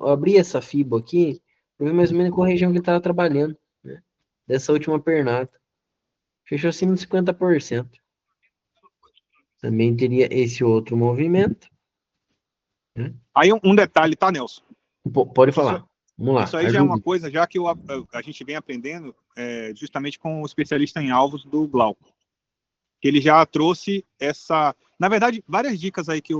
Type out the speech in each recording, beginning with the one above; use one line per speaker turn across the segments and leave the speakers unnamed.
Eu abri essa FIBO aqui, eu vi mais ou menos qual região que ele estava trabalhando, né? Dessa última pernada. Fechou acima de 50%. Também teria esse outro movimento, né?
Aí um detalhe, tá, Nelson?
Pode
Isso,
falar. Vamos lá,
isso aí já é uma
ajude.
coisa, já que a gente vem aprendendo justamente com o especialista em alvos do Glauco. Ele já trouxe essa... Na verdade, várias dicas aí que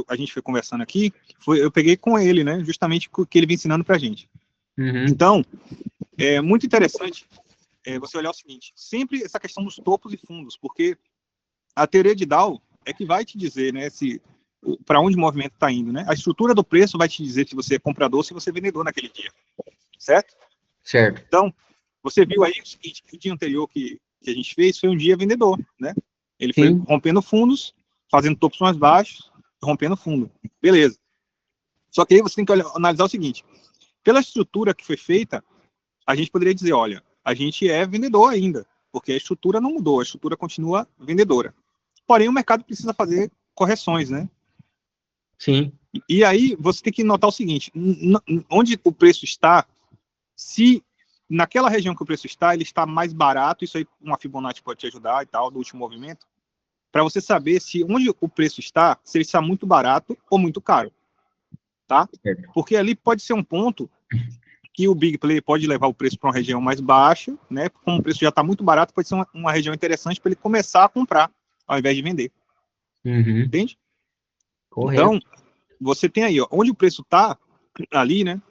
a gente foi conversando aqui, eu peguei com ele, né? Justamente o que ele vem ensinando pra gente.
Uhum.
Então, é muito interessante você olhar o seguinte, sempre essa questão dos topos e fundos, porque a teoria de Dow é que vai te dizer, né, se para onde o movimento está indo, né? A estrutura do preço vai te dizer se você é comprador ou se você é vendedor naquele dia, certo?
Certo.
Então, você viu aí o seguinte, que o dia anterior que a gente fez foi um dia vendedor, né? Ele foi
Sim.
rompendo fundos, fazendo topos mais baixos, rompendo fundo. Beleza. Só que aí você tem que analisar o seguinte, pela estrutura que foi feita, a gente poderia dizer, olha, a gente é vendedor ainda, porque a estrutura não mudou, a estrutura continua vendedora. Porém, o mercado precisa fazer correções, né?
Sim.
E aí você tem que notar o seguinte, onde o preço está, se naquela região que o preço está, ele está mais barato, isso aí uma Fibonacci pode te ajudar e tal, do último movimento, para você saber se onde o preço está, se ele está muito barato ou muito caro, tá?
Certo.
Porque ali pode ser um ponto que o Big Play pode levar o preço para uma região mais baixa, né? Como o preço já está muito barato, pode ser uma região interessante para ele começar a comprar, ao invés de vender,
Uhum.
entende? Então,
Correto.
você tem aí, ó, onde o preço está, ali, né?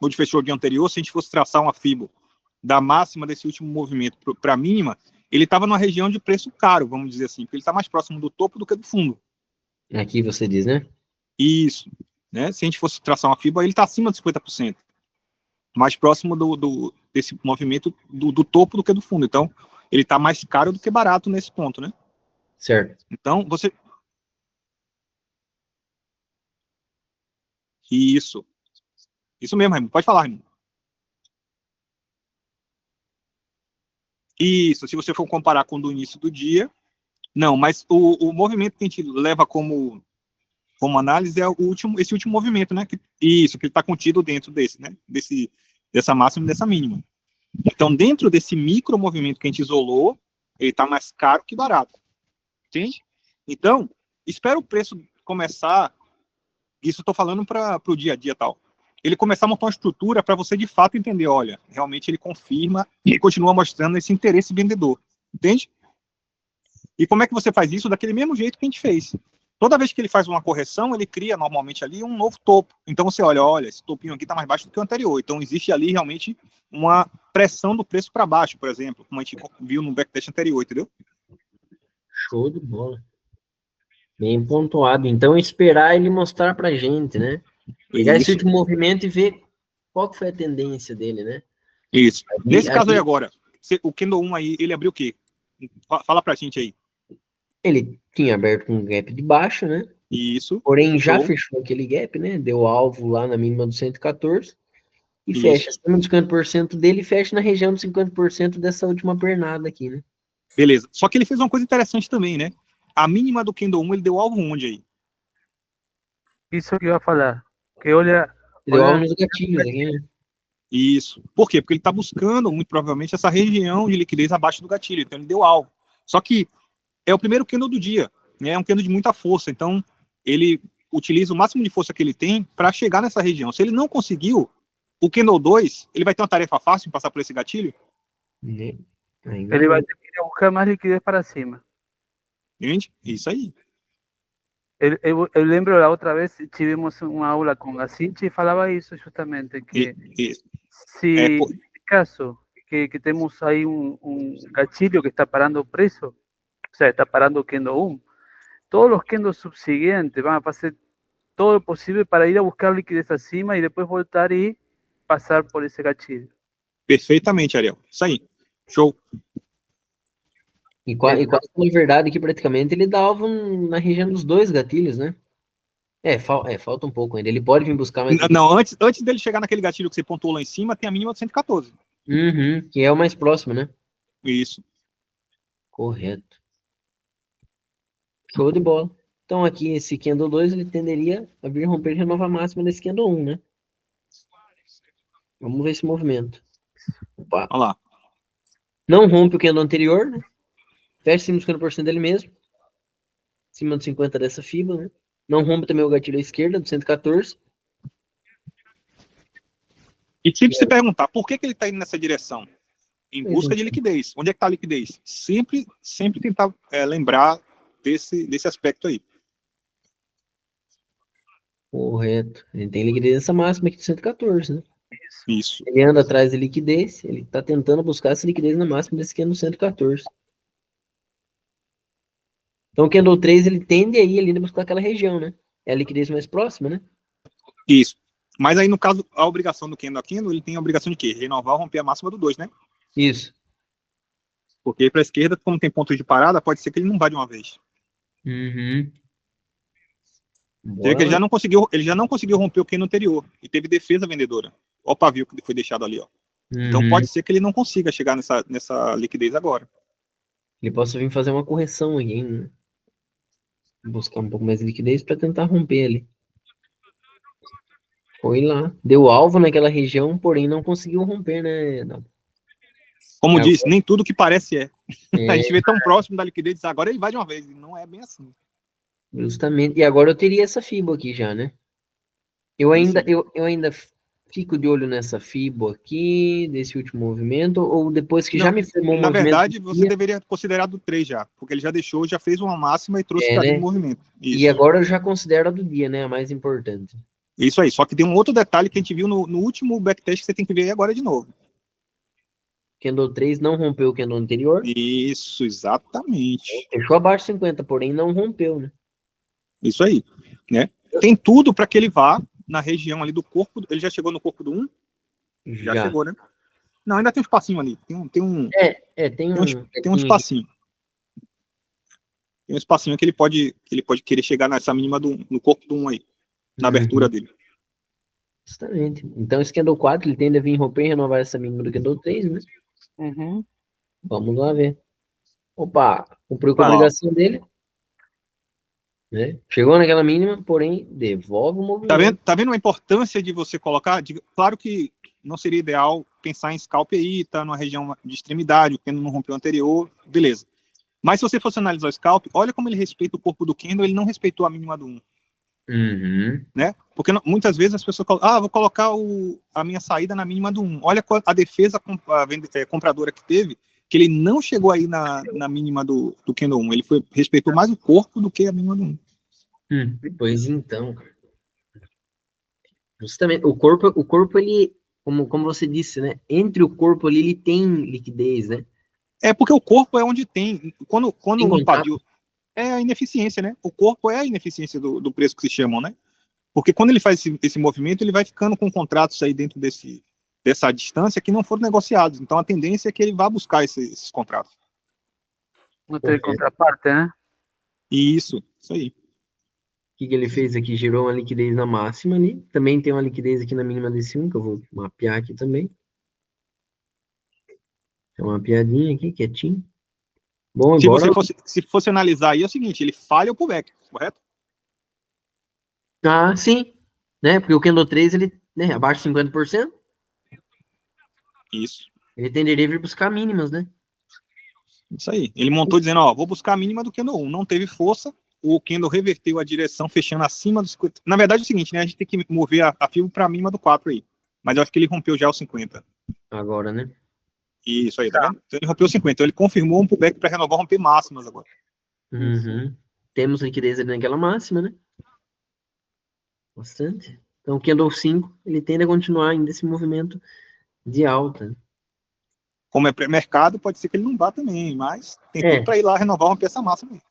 Onde fechou o dia anterior, se a gente fosse traçar uma FIBO da máxima desse último movimento para a mínima, ele estava numa região de preço caro, vamos dizer assim, porque ele está mais próximo do topo do que do fundo.
Aqui você diz, né?
Isso. Né? Se a gente fosse traçar uma FIBO, ele está acima de 50%, mais próximo desse movimento do topo do que do fundo. Então, ele está mais caro do que barato nesse ponto, né?
Certo.
Então, você... Isso. Isso mesmo, Raimundo. Pode falar, Raimundo. Isso, se você for comparar com o do início do dia, não, mas o movimento que a gente leva como análise é esse último movimento, né? Isso, que ele está contido dentro desse, né? Dessa máxima e dessa mínima. Então, dentro desse micro movimento que a gente isolou, ele está mais caro que barato. Entende? Então, espera o preço começar, isso eu estou falando para o dia a dia tal, ele começar a montar uma estrutura para você de fato entender, olha, realmente ele confirma e continua mostrando esse interesse vendedor. Entende? E como é que você faz isso? Daquele mesmo jeito que a gente fez. Toda vez que ele faz uma correção, ele cria normalmente ali um novo topo. Então você olha, esse topinho aqui está mais baixo do que o anterior. Então existe ali realmente uma pressão do preço para baixo, por exemplo, como a gente viu no backtest anterior, entendeu?
Show de bola. Bem pontuado. Então, esperar ele mostrar pra gente, né? Pegar esse
Isso,
último movimento e ver qual que foi a tendência dele, né?
isso.
E
Nesse caso aí
aqui
agora, o Candle 1 aí, ele abriu o quê? Fala pra gente aí.
ele tinha aberto um gap de baixo, né?
Isso,
Porém, já
show.
fechou aquele gap, né? Deu alvo lá na mínima do 114 e fecha
Isso,
acima dos 50% dele e fecha na região dos 50% dessa última pernada aqui, né?
beleza. Só que ele fez uma coisa interessante também, né? A mínima do Candle 1, ele deu alvo onde aí?
Isso que eu ia falar. Que olha,
Deu alvo
olha,
nos gatilhos aqui, né?
Isso. Por quê? Porque ele está buscando, muito provavelmente, essa região de liquidez abaixo do gatilho. Então, ele deu alvo. Só que é o primeiro candle do dia. Né? É um candle de muita força. Então, ele utiliza o máximo de força que ele tem para chegar nessa região. Se ele não conseguiu, o candle 2, ele vai ter uma tarefa fácil em passar por esse gatilho.
Né? Ainda
ele vai
não.
ter que ir a buscar mais liquidez para cima.
Entende? Isso aí.
Eu lembro a outra vez tivemos uma aula com a Cinti e falava isso justamente,
E,
que
e, é,
se nesse caso que temos aí um gatilho que está parando o preço, o sea, está parando o Kendo 1, todos los Kendos subsiguientes van a hacer todo lo posible para ir a buscar liquidez acima y después voltar y pasar por ese gatillo.
perfeitamente, Ariel. Isso aí. Show.
E
Então,
quase na verdade que praticamente ele dá alvo na região dos dois gatilhos, né? Falta um pouco ainda. Ele pode vir buscar mais liquidez.
Não, antes dele chegar naquele gatilho que você pontuou lá em cima, tem a mínima de 114.
Uhum, que é o mais próximo, né?
Isso.
Correto. Show de bola. Então aqui esse candle 2 ele tenderia a vir romper de nova máxima desse candle 1, né? Vamos ver esse movimento. Opa.
Olha lá.
Não rompe o candle anterior, né? Fecha acima dos 50% dele mesmo. Acima dos 50 dessa FIBA, né? Não rompe também o gatilho à esquerda, do 114.
E tipo, se perguntar, por que ele está indo nessa direção? Em
Pois
busca
é.
de liquidez. Onde é que está a liquidez? Sempre tentar lembrar desse aspecto aí.
Correto. Ele tem liquidez nessa máxima aqui de 114, né?
Isso.
Ele anda atrás de liquidez, ele está tentando buscar essa liquidez na máxima desse candle 114. Então o candle 3 ele tende a ir ali buscar aquela região, né? É a liquidez mais próxima, né?
Isso. Mas aí, no caso, a obrigação do candle a candle, ele tem a obrigação de quê? Renovar ou romper a máxima do 2, né?
Isso.
Porque para a esquerda, como tem pontos de parada, pode ser que ele não vá de uma vez.
Uhum.
Você vê que ele já não conseguiu romper o candle anterior e teve defesa vendedora. Olha o pavio que foi deixado ali, ó. Então
Uhum.
pode ser que ele não consiga chegar nessa liquidez agora.
Ele possa vir fazer uma correção aí, né? Buscar um pouco mais de liquidez para tentar romper ali. Foi lá. Deu alvo naquela região, porém não conseguiu romper, né? Não.
Como
Agora,
disse, nem tudo que parece é. A
é,
gente vê tão próximo da liquidez, agora ele vai de uma vez. Não é bem assim.
justamente. E agora eu teria essa FIBA aqui já, né? Eu ainda,
Sim.
eu ainda fico de olho nessa FIBA aqui, desse último movimento, ou depois que já
Não,
me formou um
na
movimento
verdade,
do
você
dia,
deveria considerar do 3 já, porque ele já deixou, já fez uma máxima e trouxe para dentro do
né?
movimento.
E
Isso.
agora eu já considero a do dia, né? A mais importante.
Isso aí. Só que tem um outro detalhe que a gente viu no último backtest que você tem que ver agora de novo.
Candle 3 não rompeu o candle anterior,
Isso, exatamente.
fechou abaixo de 50, porém não rompeu, né?
Isso aí, né? Tem tudo para que ele vá na região ali do corpo. Ele já chegou no corpo do 1? Já
Já.
chegou, né? Não, ainda tem um espacinho ali.
Tem
Tem um,
um
tem um
tequinho aqui.
espacinho. Tem um espacinho que ele pode querer chegar nessa mínima no corpo do 1 aí, na abertura
Uhum,
dele.
justamente. Então esse candle 4, ele tende a vir romper e renovar essa mínima do candle 3, né?
Uhum.
Vamos lá ver. Opa, cumpriu com a
Olha lá, ó.
obrigação dele, né? Chegou naquela mínima, porém devolve o movimento.
Tá vendo a importância de você colocar? Claro que não seria ideal pensar em scalp aí, tá numa região de extremidade, o candle não rompeu o anterior, beleza. Mas se você fosse analisar o scalp, olha como ele respeita o corpo do candle, ele não respeitou a mínima do 1.
Uhum.
Né? Porque muitas vezes as pessoas colocam, vou colocar a minha saída na mínima do 1. Olha a defesa compradora que teve, que ele não chegou aí na mínima do candle 1. Ele respeitou mais o corpo do que a mínima do 1.
Pois então, justamente, o corpo ele, como você disse, né? Entre o corpo ali, ele tem liquidez, né?
É porque o corpo é onde tem. Quando
Tem
um
contato.
pavio é a ineficiência, né? O corpo é a ineficiência do preço que se chamam, né? Porque quando ele faz esse movimento, ele vai ficando com contratos aí dentro dessa distância que não foram negociados. Então a tendência é que ele vá buscar esses contratos.
No tem contraparte, né?
Isso aí.
O que ele fez aqui? Gerou uma liquidez na máxima ali. Também tem uma liquidez aqui na mínima desse 1, que eu vou mapear aqui também. Tem uma mapeadinha aqui, quietinho. Bom, embora.
Se fosse analisar aí, é o seguinte, ele falha o pullback, correto?
Ah, sim. Né? Porque o candle 3, ele, né, abaixo de 50%,
Isso.
ele tenderia a vir buscar mínimas, né?
Isso aí. Ele montou dizendo, vou buscar a mínima do candle 1. Não teve força, o candle reverteu a direção, fechando acima dos 50. Na verdade é o seguinte, né? A gente tem que mover a FIBO para a mínima do 4 aí. Mas eu acho que ele rompeu já os 50.
Agora, né?
Isso aí, tá vendo? Então ele rompeu os 50. Então ele confirmou um pullback para renovar, romper máximas agora.
Uhum. Temos liquidez ali naquela máxima, né? Bastante. Então o candle 5, ele tende a continuar ainda esse movimento de alta.
Como é pré-mercado, pode ser que ele não vá também, mas tem tudo para ir lá renovar, romper essa máxima aí.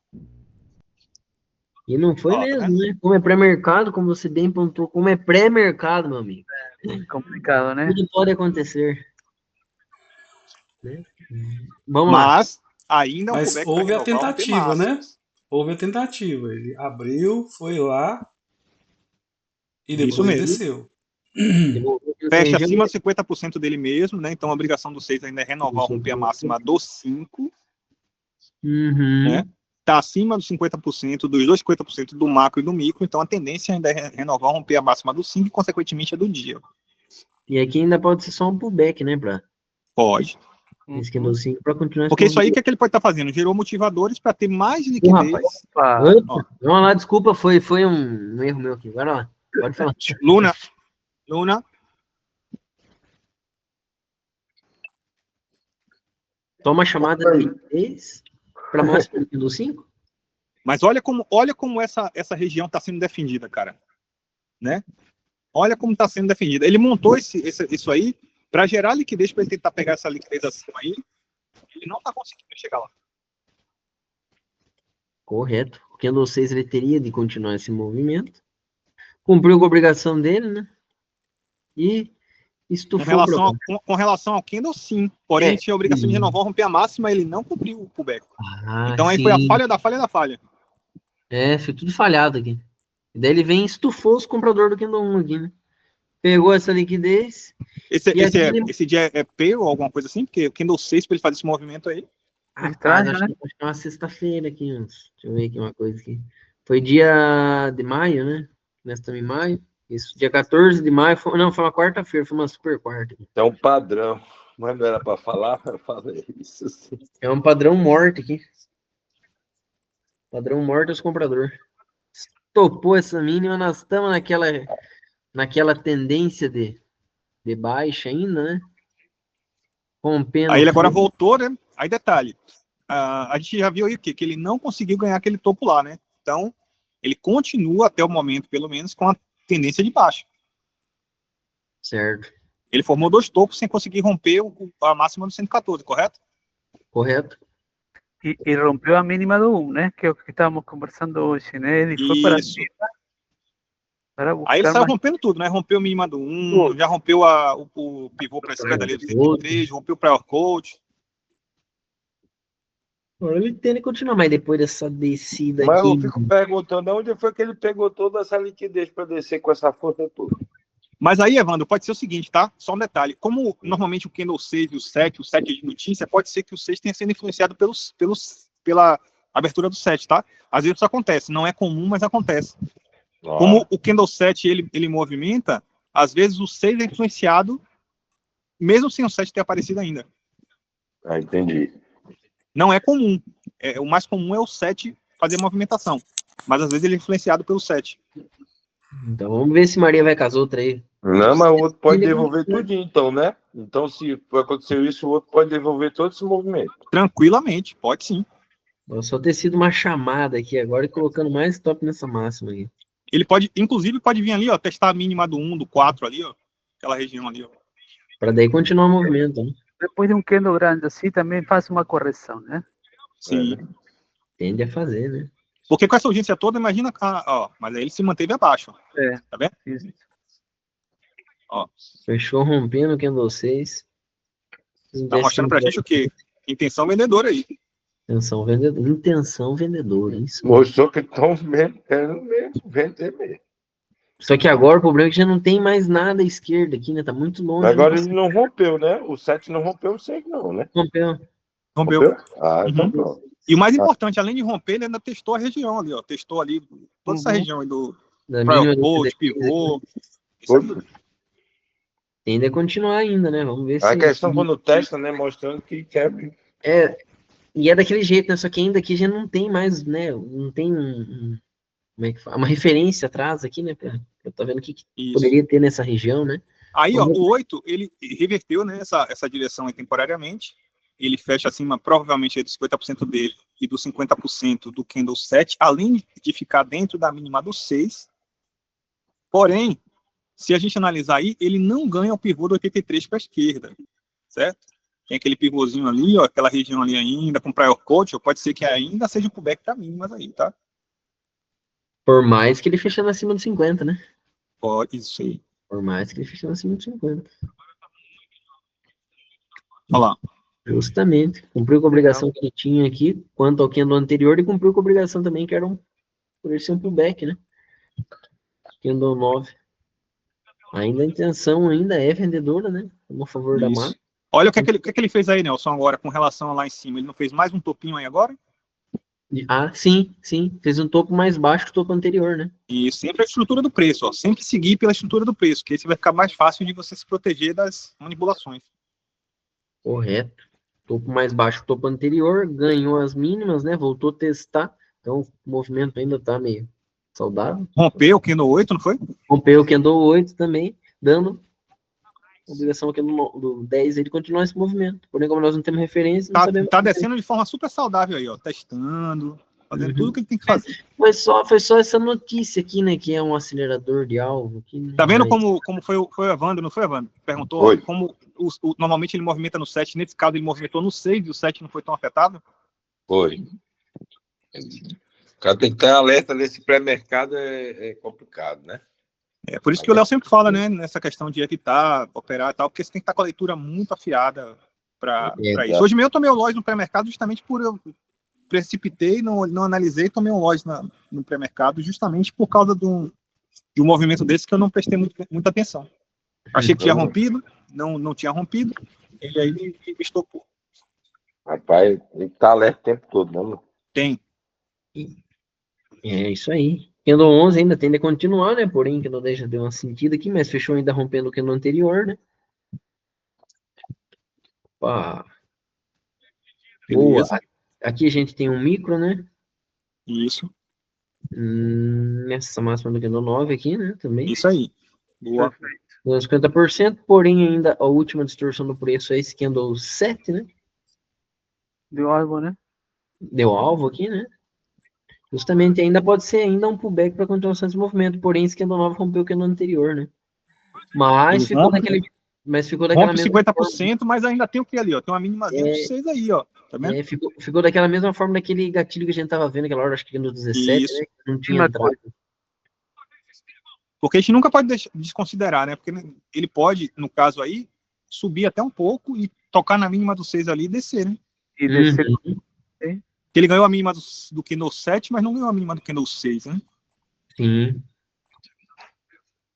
E não foi
Tá
mesmo,
vendo?
né? Como é pré-mercado, como você bem pontuou, como é pré-mercado, meu amigo.
Complicado, né?
Tudo pode acontecer. Né? Vamos lá.
Mas ainda é um
Mas
pullback para
houve a
renovar, romper
tentativa, né?
máximas.
Houve a tentativa. Ele abriu, foi lá e
Isso
depois
mesmo.
desceu.
Devolveu essa
Fecha
região,
acima de 50% dele mesmo, né? Então a obrigação do 6 ainda é renovar, romper a máxima do 5, né?
Uhum.
Está acima dos 50%, dos dois 50% do macro e do micro, então a tendência ainda é renovar, romper a máxima do 5 e, consequentemente, a do dia.
E aqui ainda pode ser só um pullback, né?
Pode.
Esse candle 5 para continuar.
Porque isso aí, o que é que ele pode estar fazendo? Gerou motivadores para ter mais
Rapaz.
liquidez.
Opa,
Ó.
Vamos lá, desculpa, foi um erro meu aqui. Vai lá, pode falar.
Luna.
Toma a chamada de liquidez para mostrar o candle 5.
Mas olha como essa região está sendo defendida, cara. Né? Olha como está sendo defendida. Ele montou isso aí para gerar liquidez, para ele tentar pegar essa liquidez acima aí. Ele não está conseguindo chegar lá.
Correto. O candle 6 ele teria de continuar esse movimento. Cumpriu com a obrigação dele, né? E estufou
com relação ao candle, sim. Porém, tinha a obrigação de renovar, romper a máxima, ele não cumpriu o pullback. Então aí foi a falha da falha da falha.
Foi tudo falhado aqui. E daí ele vem e estufou os compradores do candle 1 aqui, né? Pegou essa liquidez.
Esse dia é P ou alguma coisa assim? Porque o candle 6 para ele fazer esse movimento aí.
Estranho, acho que é uma sexta-feira aqui. Deixa eu ver aqui uma coisa aqui. Foi dia de maio, né? Nós estamos em maio. Isso, dia 14 de maio. Foi uma quarta-feira, foi uma super quarta.
É um padrão. Mas não era para falar, eu falei isso sim.
É um padrão morto aqui. Padrão morto dos compradores. Topou essa mínima, nós estamos naquela tendência de baixa ainda, né? Rompendo.
Aí ele agora voltou, né? Aí detalhe. A gente já viu aí o quê? Que ele não conseguiu ganhar aquele topo lá, né? Então, ele continua até o momento, pelo menos, com a tendência de baixa.
Certo.
Ele formou 2 topos sem conseguir romper a máxima do 114, correto?
Correto.
E rompeu a mínima do 1, né? Que é o que estávamos conversando hoje, né? Ele foi para cima.
Aí ele saiu rompendo tudo, né? Rompeu a mínima do 1, já rompeu o pivô para a esquerda ali do 103, rompeu o prior coach.
Ele tem que continuar, mas depois dessa descida
Mas
aqui.
eu fico perguntando onde foi que ele pegou toda essa liquidez para descer com essa força toda.
Mas aí, Evandro, pode ser o seguinte, tá? Só um detalhe. Como normalmente o candle 6 e o 7 de notícia, pode ser que o 6 tenha sido influenciado pela abertura do 7, tá? Às vezes isso acontece. Não é comum, mas acontece. Como o candle 7 ele movimenta, às vezes o 6 é influenciado, mesmo sem o 7 ter aparecido ainda.
Entendi.
Não é comum. O mais comum é o 7 fazer movimentação. Mas às vezes ele é influenciado pelo 7.
Então vamos ver se Maria vai com as outras aí.
Não, mas o outro pode devolver tudinho, então, né? Então, se aconteceu isso, o outro pode devolver todo esse movimento.
Tranquilamente, pode sim.
Só ter sido uma chamada aqui agora e colocando mais stop nessa máxima aqui.
Ele pode, inclusive, pode vir ali, ó, testar a mínima do 1, do 4 ali, ó. Aquela região ali, ó.
Para daí continuar o movimento, né?
Depois de um candle grande assim, também faz uma correção, né?
Sim.
Tende a fazer, né?
Porque com essa urgência toda, imagina, ó, mas aí ele se manteve abaixo. Tá vendo?
Isso.
Ó.
Fechou rompendo o candle 6.
Tá mostrando pra gente o quê? Intenção vendedora aí.
Intenção vendedora, isso.
Mostrou que estão vendendo mesmo, vender mesmo.
Só que agora o problema é que já não tem mais nada à esquerda aqui, né? Tá muito longe.
Mas agora ele não rompeu, né? O 7 não rompeu o 6 não, né?
Rompeu.
Então pronto.
E o mais importante, além de romper, ele ainda testou a região ali, ó. Testou ali toda essa região aí do prior pivô.
Tende a continuar ainda, né? Vamos ver se...
A questão quando testa, né? Mostrando que quer...
E é daquele jeito, né? Só que ainda aqui já não tem mais, né? Não tem como é que fala? Uma referência atrás aqui, né? Eu tô vendo o que poderia ter nessa região, né?
Aí, ó, o 8, ele reverteu, né, essa direção aí temporariamente. Ele fecha acima, provavelmente, dos 50% dele e dos 50% do candle 7, além de ficar dentro da mínima do 6. Porém, se a gente analisar aí, ele não ganha o pivô do 83 para a esquerda, certo? Tem aquele pivôzinho ali, ó, aquela região ali ainda, com prior coach, pode ser que ainda seja o pullback para mínimas aí, tá?
Por mais que ele fechando acima dos 50, né?
Pode, isso aí.
Por mais que ele fechando acima dos 50.
Olha lá.
Justamente. Cumpriu com a obrigação que ele tinha aqui, quanto ao candle anterior, e cumpriu com a obrigação também, que era por ser um pullback, né? Candle 9. Ainda a intenção ainda é vendedora, né? A favor da marca.
Olha o que ele fez aí, Nelson, agora, com relação a lá em cima. Ele não fez mais um topinho aí agora?
Ah, sim. Fez um topo mais baixo que o topo anterior, né?
E sempre a estrutura do preço, ó. Sempre seguir pela estrutura do preço, que esse vai ficar mais fácil de você se proteger das manipulações.
Correto. Topo mais baixo que o topo anterior, ganhou as mínimas, né? Voltou a testar. Então, o movimento ainda tá meio saudável.
Rompeu o Candle 8, não foi?
Rompeu o Candle 8 também, dando obrigação aqui do 10 ele continuar esse movimento. Porém, como nós não temos referência, não sabemos.
Tá descendo de forma super saudável aí, ó. Testando, fazendo tudo o que ele tem que fazer.
Foi só essa notícia aqui, né? Que é um acelerador de alvo. Aqui,
Tá vendo como foi o Evandro, não foi, Evandro? Perguntou
Foi.
como normalmente ele movimenta no 7, nesse caso ele movimentou no 6 e o 7 não foi tão afetado?
Foi. O cara tem que estar alerta nesse pré-mercado, é complicado, né?
É por isso que o Léo sempre fala, né? Nessa questão de evitar, operar e tal, porque você tem que estar com a leitura muito afiada para isso. Hoje mesmo eu tomei o loss no pré-mercado justamente por eu precipitei, não analisei, tomei um loss no pré-mercado justamente por causa de um movimento desse que eu não prestei muita atenção. Achei que tinha rompido, não tinha rompido, e aí me estopou.
Rapaz, tem que estar alerta o tempo todo, né, mano?
Tem.
É isso aí. Candle 11 ainda tende a continuar, né? Porém, Candle 10 já deu uma sentida aqui, mas fechou ainda rompendo o Candle anterior, né? Opa. Boa.
Beleza.
Aqui a gente tem um micro, né?
Isso.
Nessa máxima do Candle 9 aqui, né? Também.
Isso aí. Boa.
Uns 50%, porém ainda a última distorção do preço é esse Candle 7, né?
Deu algo, né?
Deu alvo aqui, né? Justamente ainda pode ser ainda um pullback para continuação desse movimento, porém esse Candle 9 rompeu o Candle anterior, né? Mas
Ele
ficou
rompe,
daquele... Mas ficou daquela
rompe
mesma
50%, mas ainda tem o que ali, ó? Tem uma mínimazinha de 6 aí, ó. Tá vendo?
ficou daquela mesma forma daquele gatilho que a gente tava vendo aquela hora, acho que no 17,
Isso.
né? Que não tinha entrado.
Porque a gente nunca pode desconsiderar, né? Porque ele pode, no caso aí, subir até um pouco e tocar na mínima do 6 ali e descer, né?
E descer.
Ele ganhou a mínima do Candle 7, mas não ganhou a mínima do Candle 6, né?
Sim.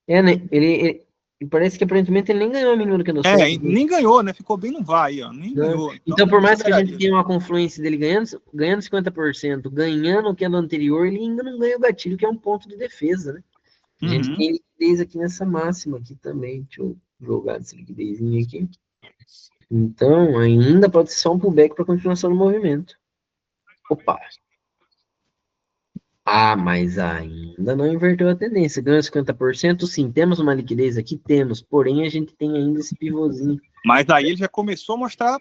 É, né? Ele parece que aparentemente ele nem ganhou a mínima do Candle 7.
Nem ganhou, né? Ficou bem no vai, ó. Nem ganhou.
Então, por mais que a gente tenha uma confluência dele ganhando 50%, ganhando o Candle anterior, ele ainda não ganha o gatilho, que é um ponto de defesa, né? A gente tem liquidez aqui nessa máxima aqui também. Deixa eu jogar essa liquidezinha aqui. Então, ainda pode ser só um pullback para continuação do movimento. Opa! Ah, mas ainda não inverteu a tendência. Ganhou 50%? Sim, temos uma liquidez aqui? Temos. Porém, a gente tem ainda esse pivôzinho.
Mas aí ele já começou a mostrar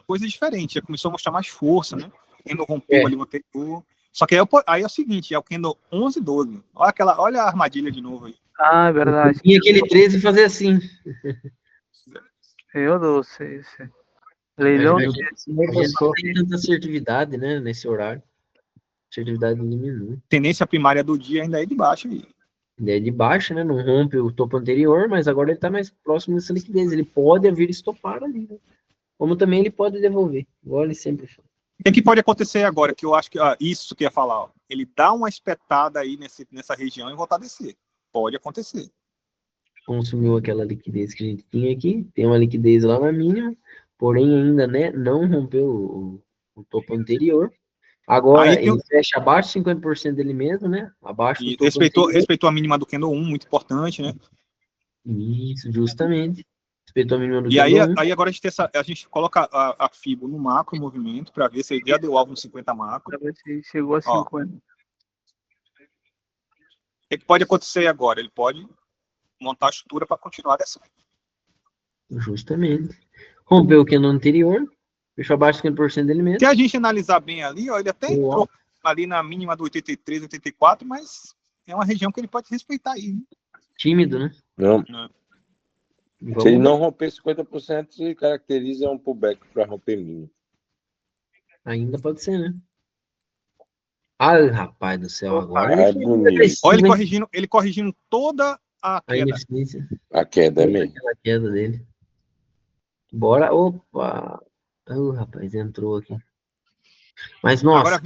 coisas diferentes. Já começou a mostrar mais força, né? Candle rompeu ali o anterior. Só que aí é o seguinte, é o Candle 11, 12. Olha a armadilha de novo aí.
Ah, é verdade.
E aquele 13 fazer assim.
É o 12, esse. Leilão.
A gente não tem tanta assertividade, né, nesse horário. Assertividade diminui.
Tendência primária do dia ainda é de baixo aí.
Ele é de baixo, né? Não rompe o topo anterior, mas agora ele está mais próximo dessa liquidez. Ele pode vir estopar ali, né? Como também ele pode devolver. Igual ele sempre fala.
O que pode acontecer agora? Que eu acho que isso que eu ia falar, ó. Ele dá uma espetada aí nessa região e voltar a descer. Pode acontecer.
Consumiu aquela liquidez que a gente tinha aqui. Tem uma liquidez lá na mínima. Porém, ainda, né, não rompeu o topo anterior. Agora ele fecha abaixo de 50% dele mesmo, né? Abaixo do topo
respeitou a mínima do Candle 1, muito importante, né?
Isso, justamente. Respeitou a mínima do
E
Candle 1.
aí agora a gente coloca a FIBO no macro movimento para ver se ele já deu alvo no 50 macro.
Para ver se chegou a 50.
O que pode acontecer agora? Ele pode montar a estrutura para continuar descendo.
Justamente. Rompeu o Candle anterior. Fechou abaixo de 50% dele mesmo.
Se a gente analisar bem ali, ó, ele até entrou ali na mínima do 83, 84, mas é uma região que ele pode respeitar aí. Né?
Tímido, né?
Não. Se ele não romper 50%, se caracteriza um pullback para romper mínimo.
Ainda pode ser, né? Ai, rapaz do céu, agora.
É bonito.
Olha ele corrigindo toda a queda.
A queda é mesmo.
A queda dele. Bora. Opa! Rapaz, entrou aqui. Mas, nossa.
Agora,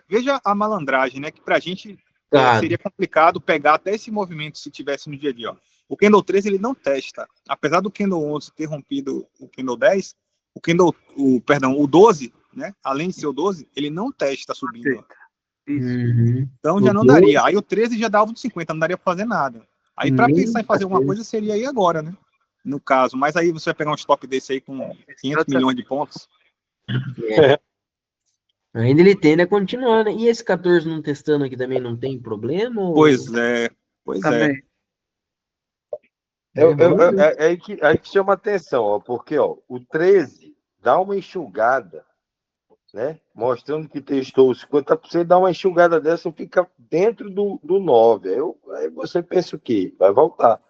veja a malandragem, né? Que pra gente seria complicado pegar até esse movimento se tivesse no dia a dia. Ó. O Candle 13 ele não testa. Apesar do Candle 11 ter rompido o Candle 10, o 12 né? Além de ser o 12, ele não testa subindo. Ó.
Isso.
Uhum.
Então
O
já não
12?
daria. Aí o 13 já dá alvo de 50, não daria pra fazer nada. Aí para
Nem
pensar em fazer alguma
14.
coisa seria aí agora, né? No caso. Mas aí você vai pegar um stop desse aí com 500 milhões de pontos.
Ainda ele tende a continuar, né? E esse 14 não testando aqui também não tem problema? Ou...
Pois é. Pois é.
Também.
Vamos ver.
É aí que chama atenção, ó, porque ó, o 13 dá uma enxugada, né? Mostrando que testou os 50%, dá uma enxugada dessa e fica dentro do 9. Aí você pensa o quê? Vai voltar.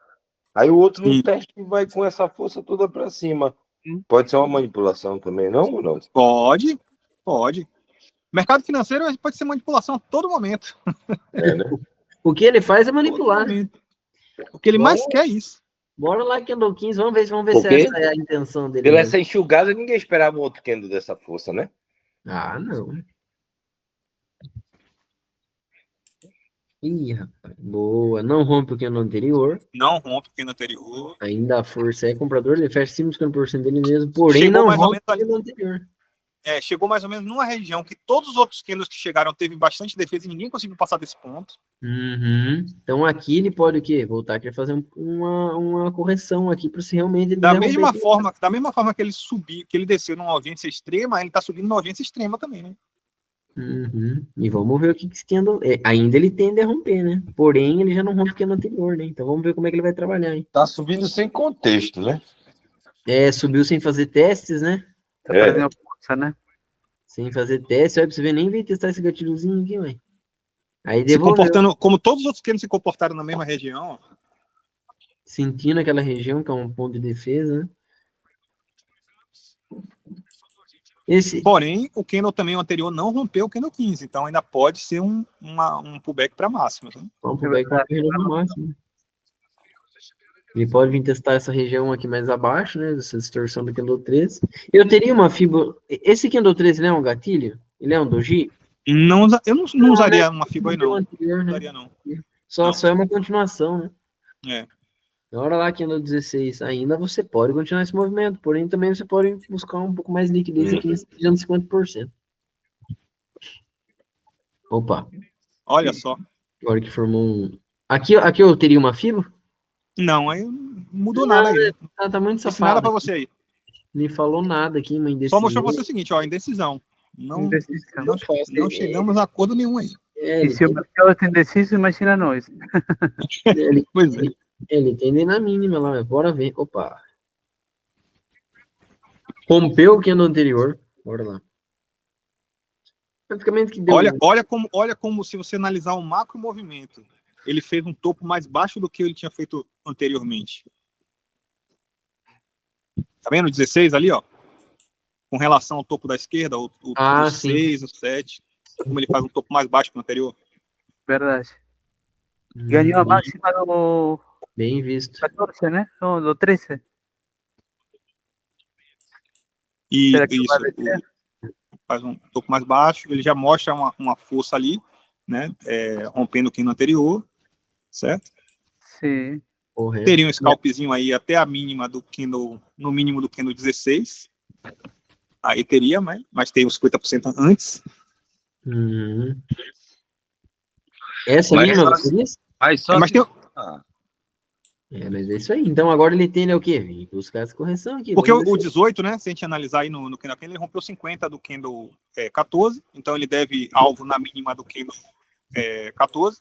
Aí o outro no
Sim.
teste vai com essa força toda para cima.
Hum.
Pode ser uma manipulação também, não ou não?
Pode. Mercado financeiro pode ser manipulação a todo momento.
É, né?
O que ele faz é
Todo
manipular.
momento. O que ele
Bora.
mais quer é isso.
Bora lá, Candle 15, vamos ver
Por
se
quê?
essa é a intenção dele
Pela
mesmo.
essa enxugada, ninguém esperava um outro candle dessa força, né?
Ah, não. Ih, rapaz, boa. Não rompe o candle anterior.
Não rompe o candle anterior.
Ainda a força é comprador, ele fecha 50% dele mesmo, porém
Chegou
não
mais ou
rompe
menos
o
ali.
candle anterior.
Chegou mais ou menos numa região que todos os outros candles que chegaram teve bastante defesa e ninguém conseguiu passar desse ponto.
Uhum. Então aqui ele pode o quê? Voltar aqui a fazer uma correção aqui para se realmente ele
Da
derrubar
mesma
aqui.
forma que ele subiu, que ele desceu numa audiência extrema, ele tá subindo numa audiência extrema também, né?
Uhum. E vamos ver o que esse candle... ainda ele tende a romper, né? Porém, ele já não rompe o candle anterior, né? Então vamos ver como é que ele vai trabalhar, hein?
Tá subindo sem contexto, né?
Subiu sem fazer testes, né?
Está perdendo força, né?
Sem fazer teste, olha pra você ver, nem veio testar esse gatilhozinho aqui, ué. Aí
Se
devolveu,
comportando como todos os outros candles se comportaram na mesma região, ó.
sentindo aquela região que é um ponto de defesa, né?
Porém, o candle também o anterior não rompeu o candle 15, então ainda pode ser um pullback para máximo. Né?
Vamos pro back no máximo. Ele pode vir testar essa região aqui mais abaixo, né? Essa distorção do candle 13. Eu teria uma fibra... Esse candle 13, ele é um gatilho? Ele é um doji?
Não, eu não usaria
né?
uma FIBA aí, não.
Anterior,
Não
né?
usaria, não.
Só é uma continuação, né?
É.
Na hora lá que anda 16 ainda, você pode continuar esse movimento, porém também você pode buscar um pouco mais de liquidez aqui nesse 50%. Opa,
Olha só.
agora que formou um... Aqui eu teria uma fibra?
Não, aí não mudou nada aí.
Tá muito
Não disse nada
safado.
pra você aí.
Me falou nada aqui, uma
Só
indecisão.
mostrou pra você o seguinte, ó, indecisão. Não chegamos a acordo nenhum aí.
E se o mercado está indeciso, imagina nós.
Pois é.
Ele tende na mínima lá, mas bora ver. Opa. Rompeu o candle anterior. Bora lá. Praticamente que deu.
Olha como se você analisar um macro movimento, ele fez um topo mais baixo do que ele tinha feito anteriormente. Tá vendo o 16 ali, ó? Com relação ao topo da esquerda, o 6, o 7, como ele faz um topo mais baixo que o anterior.
Verdade. Ganhou a máxima do
Bem visto.
14, né? Não, do 13.
E isso, faz um topo mais baixo, ele já mostra uma força ali, né? Rompendo o candle anterior, certo?
Sim.
Correto.
Teria um scalpzinho aí até a mínima do candle, no mínimo do candle 16. Aí teria, mas tem os 50% antes.
Uhum. Essa mínima você disse?
Mas só
mas tem...
mas é isso aí. Então agora ele tende o quê? Vem buscar essa correção aqui.
Porque o 18, né? Se a gente analisar aí no candle, ele rompeu 50 do candle 14, então ele deve alvo na mínima do candle 14.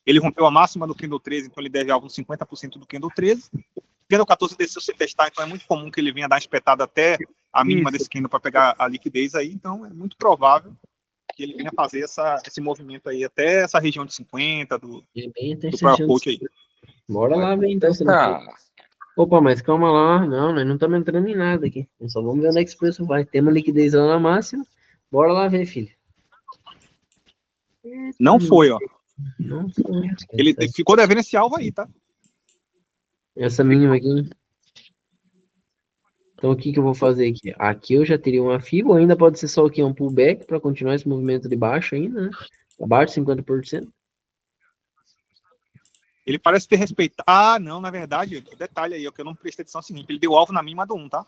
Ele rompeu a máxima do candle 13, então ele deve alvo 50% do candle 13. O candle 14 desceu sem testar, então é muito comum que ele venha dar uma espetada até a mínima desse candle para pegar a liquidez aí, então é muito provável que ele venha fazer esse movimento aí até essa região de 50 do prior quote aí.
Bora lá, vem então. Opa, mas calma lá. Não, nós não estamos entrando em nada aqui. Nós só vamos ver onde é que esse preço vai. Temos liquidez lá na máxima. Bora lá ver, filho.
Não foi, ó.
Não foi.
Ele ficou devendo esse alvo aí, tá?
Essa mínima aqui. Então o que eu vou fazer aqui? Aqui eu já teria uma FIBA, ou ainda pode ser só aqui um pullback para continuar esse movimento de baixo ainda, né? Abaixo de 50%.
Ele parece ter respeitado. Ah, não, na verdade, detalhe aí, o que eu não prestei atenção é o seguinte: ele deu alvo na mínima do 1, tá?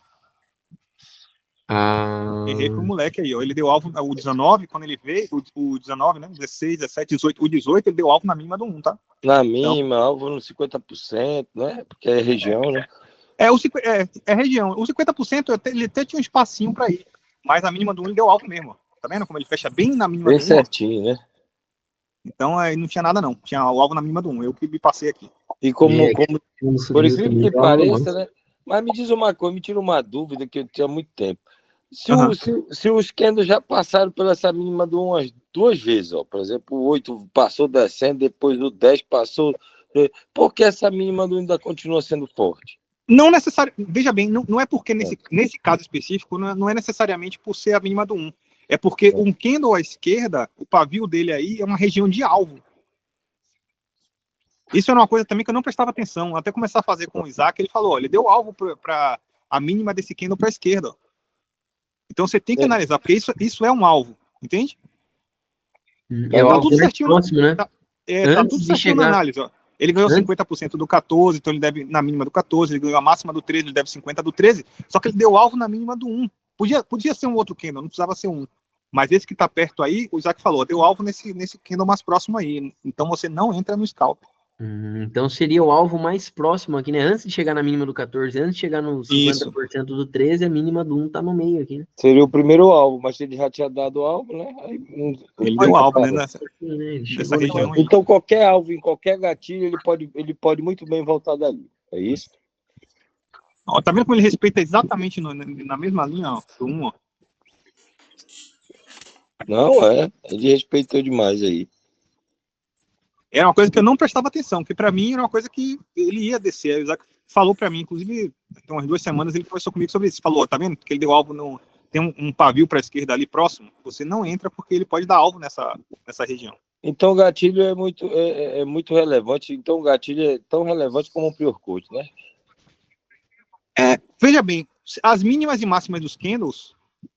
Errei
Ah,
pro moleque aí, ó. Ele deu alvo, o 19, quando ele veio, o 19, né? 16, 17, 18, o 18, ele deu alvo na mínima do 1, tá?
Na
Então,
mínima, alvo no 50%, né? Porque é região, né?
é região. O 50% ele até tinha um espacinho pra ir. Mas a mínima do 1 ele deu alvo mesmo, ó. Tá vendo como ele fecha bem na mínima
Bem
do 1, ó?
certinho, né?
Então aí não tinha nada, não. Tinha o alvo na mínima do 1. Eu que me passei aqui.
E como,
é,
como
não
por
subiu
incrível
também,
que
deu algo a
pareça,
mais.
né? Mas me diz uma coisa, me tira uma dúvida que eu tinha há muito tempo. Se,
Aham.
se os candles já passaram por essa mínima de umas 2 vezes, ó. Por exemplo, o 8 passou descendo, depois o 10 passou. Por que essa mínima do ainda continua sendo forte?
Não necessário. Veja bem, não é porque nesse caso específico, não é necessariamente por ser a mínima do 1. É porque um candle à esquerda, o pavio dele aí é uma região de alvo. Isso era uma coisa também que eu não prestava atenção. Até começar a fazer com o Isaac, ele falou: ó, ele deu alvo para a mínima desse candle para a esquerda. Ó. Então você tem que analisar, porque isso é um alvo, entende?
É o
Tá
alvo
tudo
mais
certinho,
próximo, né?
tá tudo
Antes de
certinho na
chegar.
análise. Ó. Ele ganhou
Antes,
50% do 14, então ele deve na mínima do 14. Ele ganhou a máxima do 13, ele deve 50% do 13. Só que ele deu alvo na mínima do 1. Podia ser um outro candle, não precisava ser um. Mas esse que tá perto aí, o Isaac falou, deu alvo nesse candle mais próximo aí. Então você não entra no scalp.
então seria o alvo mais próximo aqui, né? Antes de chegar na mínima do 14, antes de chegar no
Isso.
50% do 13, a mínima do 1 tá no meio aqui, né?
Seria o primeiro alvo, mas ele já tinha dado alvo, né? Aí,
Ele deu alvo, né?
Sim, né? Ele
Nessa
chegou
região aí.
então, qualquer alvo em qualquer gatilho, ele pode muito bem voltar dali. É isso?
Ó, tá vendo como ele respeita exatamente na mesma linha, ó, do 1, ó?
Não, ele respeitou demais aí.
Era uma coisa que eu não prestava atenção, porque para mim era uma coisa que ele ia descer. Aí o Isaac falou para mim, inclusive, tem umas 2 semanas ele conversou comigo sobre isso. Falou, tá vendo que ele deu alvo no. Tem um pavio para a esquerda ali próximo. Você não entra porque ele pode dar alvo nessa região.
Então, o gatilho é muito relevante. Então, o gatilho é tão relevante como o Pure Coat, né?
Veja bem, as mínimas e máximas dos candles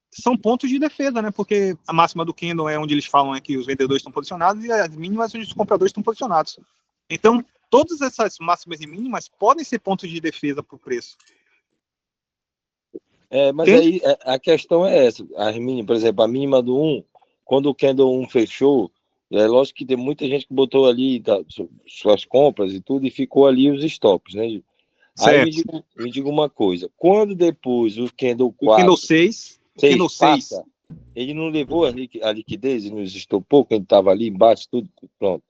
são pontos de defesa, né? Porque a máxima do candle é onde eles falam que os vendedores estão posicionados e as mínimas onde os compradores estão posicionados. Então, todas essas máximas e mínimas podem ser pontos de defesa para o preço.
Mas aí a questão é essa. Por exemplo, a mínima do 1, quando o candle 1 fechou, é lógico que tem muita gente que botou ali suas compras e tudo e ficou ali os stops, né? Aí me diga uma coisa. Quando depois o candle 4,
o candle 6
passa, ele não levou a liquidez e nos estopou, quem estava ali embaixo, tudo pronto.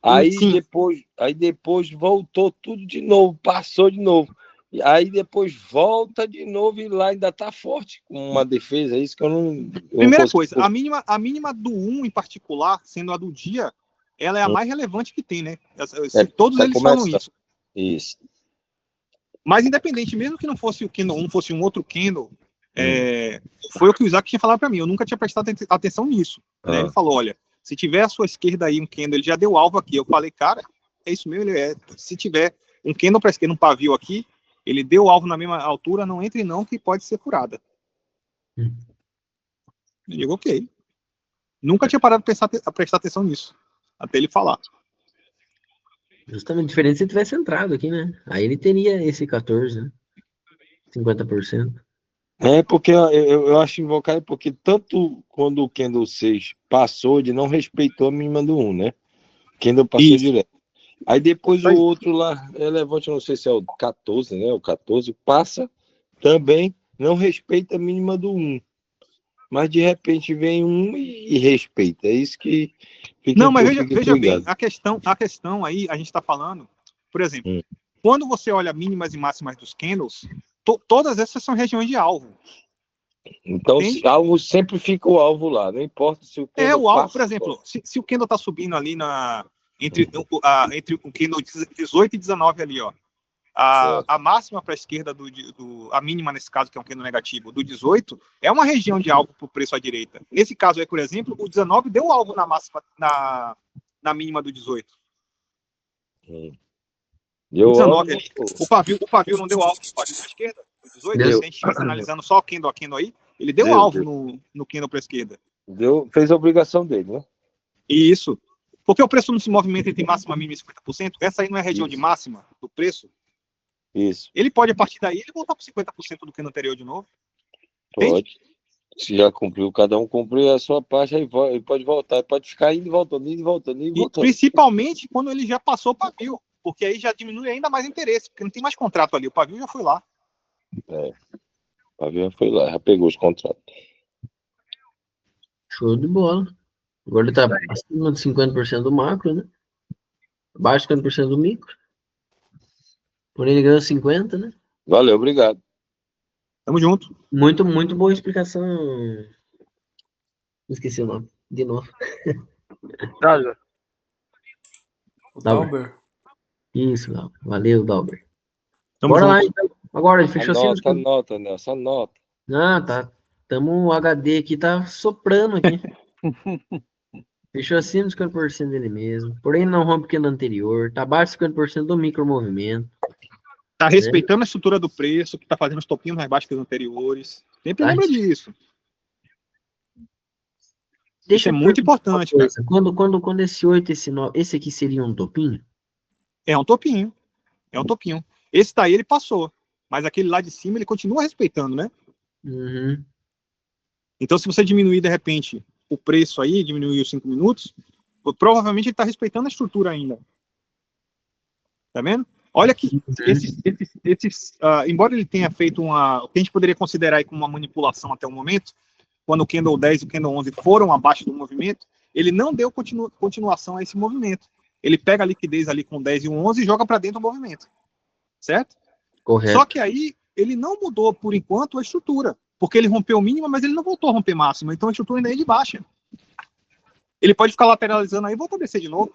Aí depois voltou tudo de novo, passou de novo. Aí depois volta de novo e lá ainda está forte com uma defesa. É isso que eu não.
Primeira coisa, a mínima do 1 em particular, sendo a do dia, ela é a mais relevante que tem, né? Todos eles falam isso.
Isso.
Mas independente, mesmo que não fosse o candle 1, fosse um outro candle, foi o que o Isaac tinha falado para mim. Eu nunca tinha prestado atenção nisso. Né? Ele falou, olha, se tiver à sua esquerda aí um candle, ele já deu alvo aqui. Eu falei, cara, é isso mesmo. Se tiver um candle para a esquerda, um pavio aqui, ele deu alvo na mesma altura, não entre não, que pode ser furada. Eu digo, ok. Nunca tinha parado a prestar atenção nisso, até ele falar.
Justamente diferente se ele tivesse entrado aqui, né? Aí ele teria esse 14, né? 50%.
Porque eu acho invocado porque tanto quando o Candle 6 passou, ele não respeitou a mínima do 1, né? Candle passou direto. Aí depois o outro lá, relevante, não sei se é o 14, né? O 14 passa, também não respeita a mínima do 1. Mas de repente vem um e respeita. É isso que fica.
Não, mas veja bem, a questão aí, a gente está falando, por exemplo, quando você olha mínimas e máximas dos candles, todas essas são regiões de alvo.
Então, alvo sempre fica o alvo lá, não importa se o candle
o alvo, por exemplo, se o candle está subindo ali entre o candle 18 e 19 ali, ó. A máxima para a esquerda a mínima nesse caso, que é um candle negativo, do 18, é uma região de alvo para o preço à direita. Nesse caso aí, por exemplo, o 19 deu alvo na máxima, na mínima do 18. O 19 ali, o pavio não deu alvo no pavio para a esquerda? O 18, se a gente estivesse analisando só candle a candle aí, ele deu alvo no candle para a esquerda.
Fez a obrigação dele, né?
Isso. Porque o preço não se movimenta entre máxima, mínima e 50%. Essa aí não é a região de máxima do preço.
Isso.
Ele pode, a partir daí, ele voltar para 50% do candle anterior de novo.
Pode. Se já cumpriu, cada um cumpriu a sua parte, aí pode voltar, pode ficar indo e voltando, indo e voltando, indo e
E
voltando.
principalmente quando ele já passou o pavio, porque aí já diminui ainda mais interesse, porque não tem mais contrato ali, o pavio já foi lá.
O avião foi lá, já pegou os contratos.
Show de bola. Agora ele tá acima de 50% do macro, né? Abaixo de 50% do micro. Porém, ele ganhou 50%, né?
Valeu, obrigado.
Tamo junto.
Muito, muito boa explicação. Esqueci o nome. De novo.
Dalber.
O
Dalber.
Dalber.
Isso, Dalber. Valeu, Dalber.
Tamo
Bora lá,
junto.
então. Agora, ele fechou assim.
Anota, Nelson, anota.
Ah, tá. O HD aqui tá soprando aqui. Fechou acima de 50% dele mesmo. Porém, não rompe o candle anterior. Tá abaixo de 50% do micromovimento.
Tá respeitando a estrutura do preço, que tá fazendo os topinhos mais baixos que os anteriores. Sempre
Tá.
lembra disso.
Deixa
Isso é
eu
muito
perguntar uma
importante, cara.
coisa. Quando esse 8, esse 9, esse aqui seria um topinho?
É um topinho. É um topinho. Esse daí ele passou. Mas aquele lá de cima ele continua respeitando, né?
Uhum.
Então, se você diminuir de repente o preço aí, diminuir os 5 minutos, provavelmente ele está respeitando a estrutura ainda. Tá vendo? Olha que embora ele tenha feito o que a gente poderia considerar aí como uma manipulação até o momento, quando o Candle 10 e o Candle 11 foram abaixo do movimento, ele não deu continuação a esse movimento. Ele pega a liquidez ali com 10 e um 11 e joga para dentro do movimento. Certo?
Correto.
Só que aí ele não mudou, por enquanto, a estrutura. Porque ele rompeu o mínimo, mas ele não voltou a romper máximo. Então a estrutura ainda é de baixa. Ele pode ficar lateralizando aí e voltar a descer de novo.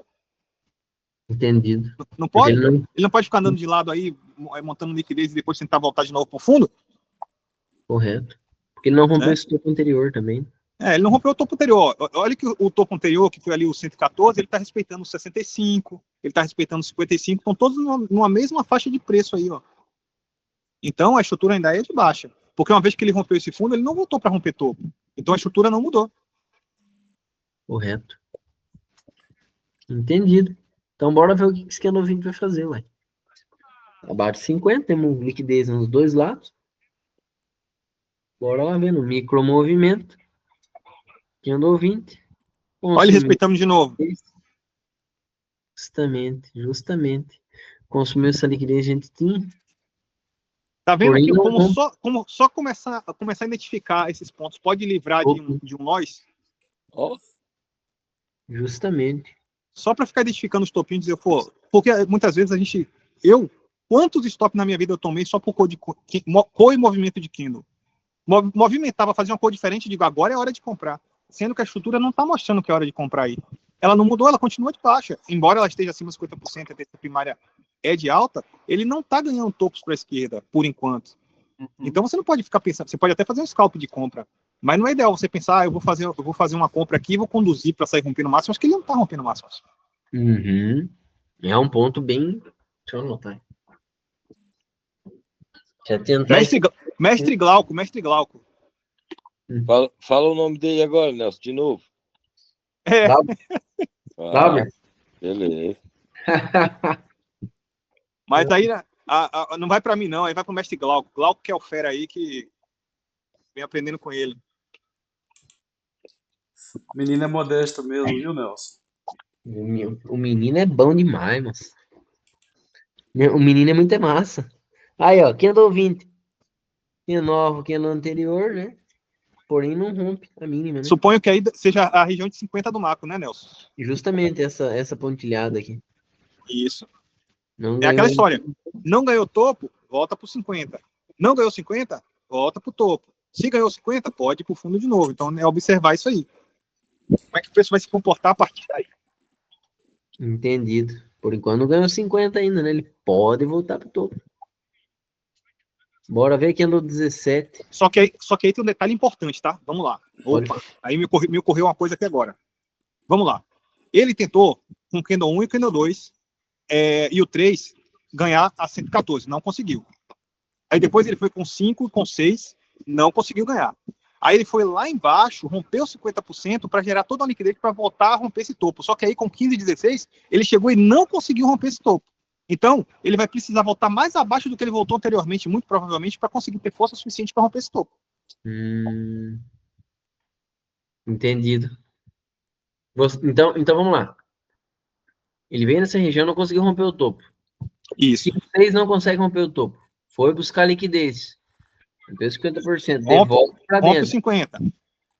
Entendido.
Não pode?
Ele não-
Ele não pode ficar andando de lado aí, montando liquidez e depois tentar voltar de novo pro fundo?
Correto. Porque ele não rompeu
Né?
esse topo anterior também.
Ele não rompeu o topo anterior. Olha que o topo anterior, que foi ali o 114, ele está respeitando o 65, ele está respeitando o 55, estão todos numa mesma faixa de preço aí, ó. Então a estrutura ainda é de baixa. Porque uma vez que ele rompeu esse fundo, ele não voltou para romper topo. Então a estrutura não mudou.
Correto. Entendido. Então bora ver o que esse Candle 20 vai fazer, ué. Abaixo de 50, temos liquidez nos dois lados. Bora lá ver no micromovimento. Candle 20.
Olha ele respeitando de novo.
Justamente. Consumiu essa liquidez, a gente tinha.
Tá vendo
Porém,
que
não
como só começar a identificar esses pontos pode livrar de um nós?
Ó,
Justamente.
Só para ficar identificando os topinhos e dizer, pô, porque muitas vezes quantos stops na minha vida eu tomei só por cor e movimento de candle? Movimentava, fazia uma cor diferente, digo, agora é hora de comprar. Sendo que a estrutura não está mostrando que é hora de comprar aí. Ela não mudou, ela continua de baixa. Embora ela esteja acima de 50%, a tendência primária é de alta, ele não está ganhando topos para a esquerda, por enquanto. Então você não pode ficar pensando, você pode até fazer um scalp de compra, mas não é ideal você pensar, eu vou fazer uma compra aqui e vou conduzir para sair rompendo máximos, que ele não está rompendo máximos.
Uhum. É um ponto bem. Deixa eu anotar. Já tentar.
Mestre Glauco.
fala o nome dele agora, Nelson, de novo.
Dalber.
Beleza.
Mas aí não vai para mim não, aí vai para o mestre Glauco. Glauco que é o fera aí que vem aprendendo com ele.
O menino é modesto mesmo, viu, Nelson?
O menino é bom demais, mas. O menino é muito massa. Aí, ó, Candle 20. Renova o Candle anterior, né? Porém, não rompe a mínima, né?
Suponho que aí seja a região de 50 do macro, né, Nelson?
Justamente essa pontilhada aqui.
Isso.
Não
É
ganhou.
aquela história. Não ganhou topo, volta para 50. Não ganhou 50, volta para o topo. Se ganhou 50, pode ir para o fundo de novo. Então, é observar isso aí. Como é que o preço vai se comportar a partir daí?
Entendido. Por enquanto não ganhou 50 ainda, né? Ele pode voltar pro topo. Bora ver quem andou 17.
Só que aí tem um detalhe importante, tá? Vamos lá. Opa, aí me ocorreu uma coisa aqui agora. Vamos lá. Ele tentou com o Candle 1 e o Candle 2 e o 3 ganhar a 114. Não conseguiu. Aí depois ele foi com 5 e com 6, não conseguiu ganhar. Aí ele foi lá embaixo, rompeu 50% para gerar toda a liquidez para voltar a romper esse topo. Só que aí com 15 e 16, ele chegou e não conseguiu romper esse topo. Então, ele vai precisar voltar mais abaixo do que ele voltou anteriormente, muito provavelmente, para conseguir ter força suficiente para romper esse topo.
Entendido. Então vamos lá. Ele veio nessa região, não conseguiu romper o topo.
Isso.
Se o 3 não consegue romper o topo, foi buscar liquidez. Rompeu 50%, devolve para
Rompe
dentro.
os 50.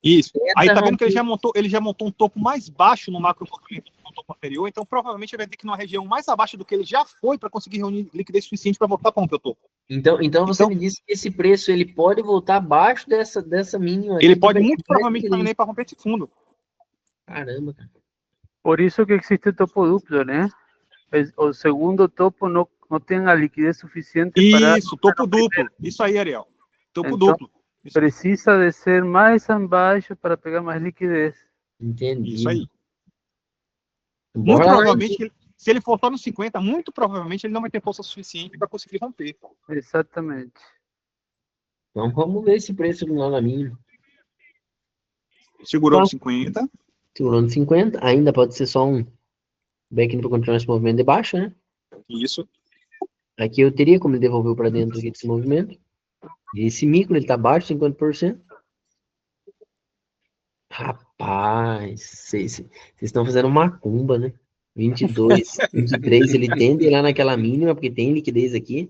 Isso. Aí
Tenta
tá vendo que
romper.
ele já montou um topo mais baixo no macro movimento do que o topo anterior, então provavelmente ele vai ter que ir numa região mais abaixo do que ele já foi para conseguir reunir liquidez suficiente para voltar para romper o topo.
Então você me disse que esse preço ele pode voltar abaixo dessa mínima aqui.
Ele pode
para
muito
pegar
provavelmente
liquidez.
também para romper esse fundo.
Caramba, cara.
Por isso que existe topo duplo, né? O segundo topo não tem a liquidez suficiente para...
Isso, topo duplo. Isso aí, Ariel. Topo
Então,
duplo. Isso.
Precisa de ser mais abaixo para pegar mais liquidez.
Entendi.
Isso aí.
Bora
Muito
lá,
provavelmente, se ele for só no 50, muito provavelmente ele não vai ter força suficiente para conseguir romper.
Exatamente.
Então vamos ver esse preço lá na mínima.
Segurou
Tá.
no 50.
Segurando 50, ainda pode ser só um back para continuar esse movimento de baixa, né?
Isso.
Aqui eu teria como ele devolver para dentro aqui desse movimento. E esse micro ele tá abaixo, 50%. Rapaz, vocês estão fazendo macumba, né? 22, 23, ele tende a ir lá naquela mínima, porque tem liquidez aqui.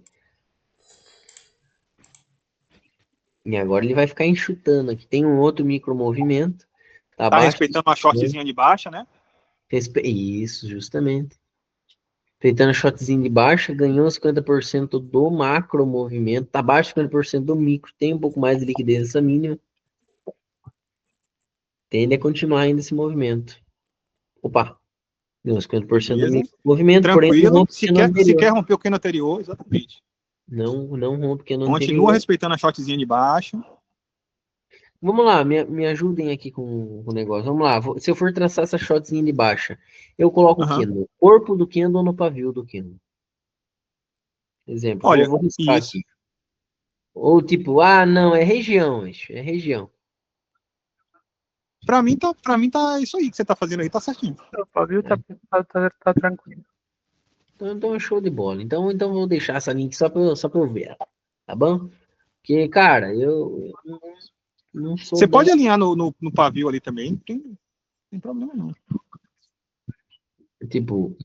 E agora ele vai ficar enxutando aqui. Tem um outro micro movimento. Tá
Tá
abaixo.
respeitando uma shortzinha de baixa, né?
Isso, justamente. Respeitando a shotzinho de baixa, ganhou 50% do macro movimento. Tá abaixo 50% do micro. Tem um pouco mais de liquidez nessa mínima. Tende a continuar ainda esse movimento. Opa, deu uns 50% do movimento, porém não
Tranquilo.
rompe o cano
Se quer
anterior.
romper o cano anterior, exatamente.
Não rompe o cano
Continua
anterior.
respeitando a shortzinha de baixo.
Vamos lá, me ajudem aqui com o negócio. Vamos lá, se eu for traçar essa shotzinha de baixa, eu coloco o quê? No corpo do candle ou no pavio do candle? Exemplo,
Olha,
vou riscar
isso.
aqui. Ou tipo, não, é região, é região.
Pra mim tá isso aí que você tá fazendo aí, tá certinho.
O pavio tá tranquilo.
Então é show de bola. Então vou deixar essa link só pra eu ver, tá bom? Porque, cara, eu não sou
Você
bom.
pode alinhar no pavio ali também, não tem problema não.
Tipo,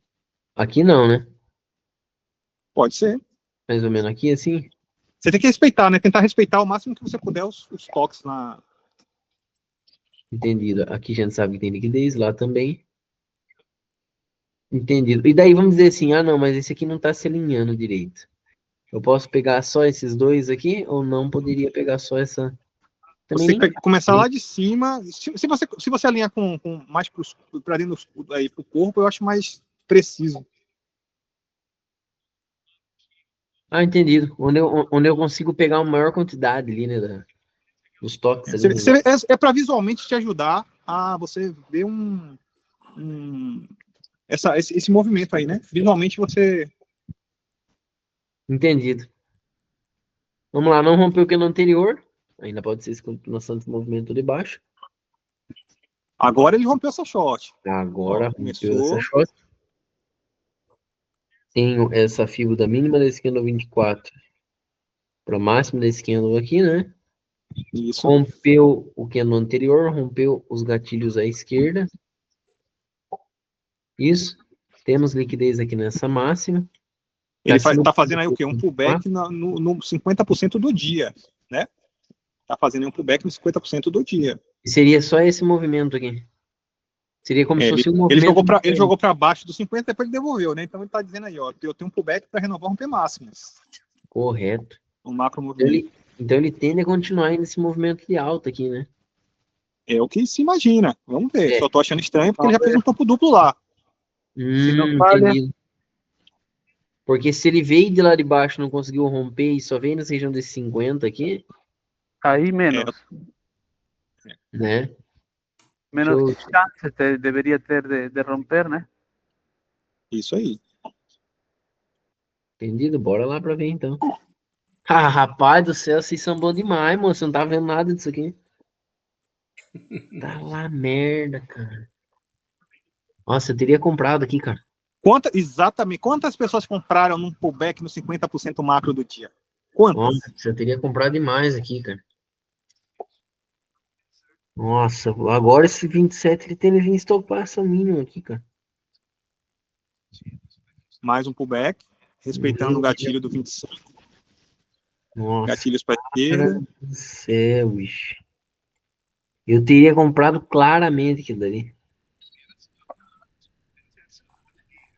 aqui não, né?
Pode ser.
Mais ou menos aqui, assim.
Você tem que respeitar, né? Tentar respeitar o máximo que você puder os toques na...
Entendido. Aqui a gente sabe que tem liquidez, lá também. Entendido. E daí vamos dizer assim, não, mas esse aqui não tá se alinhando direito. Eu posso pegar só esses dois aqui, ou não poderia pegar só essa... Também
Você
nem...
começar lá de cima. Se você alinhar com mais para dentro aí pro corpo, eu acho mais preciso.
Entendido. Onde eu consigo pegar uma maior quantidade ali, né? Dos toques ali.
É para visualmente te ajudar a você ver esse movimento aí, né? Visualmente você...
Entendido. Vamos lá, não rompeu o cano anterior. Ainda pode ser esse continuação desse movimento de baixo.
Agora ele rompeu essa short.
Agora
Começou.
rompeu essa short. Tenho essa fibra da mínima desse candle 24 para máxima desse candle aqui, né?
Isso.
Rompeu o candle anterior, rompeu os gatilhos à esquerda. Isso. Temos liquidez aqui nessa máxima.
Ele tá fazendo aí o quê? Um pullback no 50% do dia, né? Tá fazendo aí um pullback no 50% do dia.
E seria só esse movimento aqui. Seria como se fosse um movimento...
Ele jogou para baixo do 50 e depois ele devolveu, né? Então ele tá dizendo aí, ó, eu tenho um pullback para renovar romper máximas.
Correto.
Um macro movimento.
Então ele tende a continuar nesse movimento de alta aqui, né?
É o que se imagina. Vamos ver. Só tô achando estranho porque ele já fez um topo duplo lá.
Se não falha...
Entendi. Porque se ele veio de lá de baixo e não conseguiu romper e só veio nessa região desse 50 aqui...
Aí menos.
Né?
Menos chances deveria ter de romper, né?
Isso aí.
Entendido? Bora lá pra ver, então. Rapaz do céu, vocês são bons demais, moço. Você não tá vendo nada disso aqui. Tá lá merda, cara. Nossa, eu teria comprado aqui, cara.
Exatamente. Quantas pessoas compraram num pullback no 50% macro do dia? Quantas?
Nossa, eu teria comprado demais aqui, cara. Nossa, agora esse 27 ele tende a vir estopar essa mínima aqui, cara.
Mais um pullback, respeitando o gatilho do 25.
Nossa,
Gatilhos para
cara
esquerda.
do céu, bicho. Eu teria comprado claramente aquilo dali.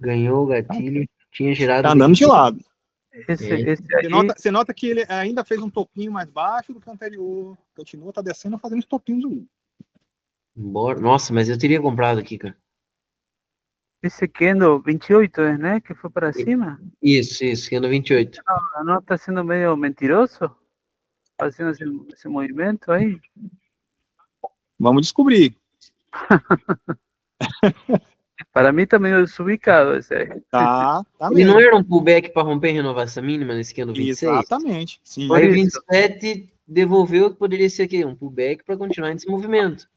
Ganhou o gatilho, tinha gerado
Tá andando de lado.
Esse,
É.
esse aí,
Você nota que ele ainda fez um topinho mais baixo do que o anterior. Continua, tá descendo, fazendo os topinhos ali.
Embora. Nossa, mas eu teria comprado aqui, cara.
ese Kendo 28 es, ¿no? Que fue para cima.
Isso, que é no 28.
No está siendo medio mentiroso, haciendo ese movimiento ahí.
Vamos descobrir.
Para mí está medio desubicado ese ahí.
Tá
Ele não
mesmo.
era um pullback para romper e renovar essa mínima nesse que é no 26?
Exatamente. Sim.
Por
Aí o
isso.
27 devolveu que poderia ser aqui, um pullback para continuar nesse movimento.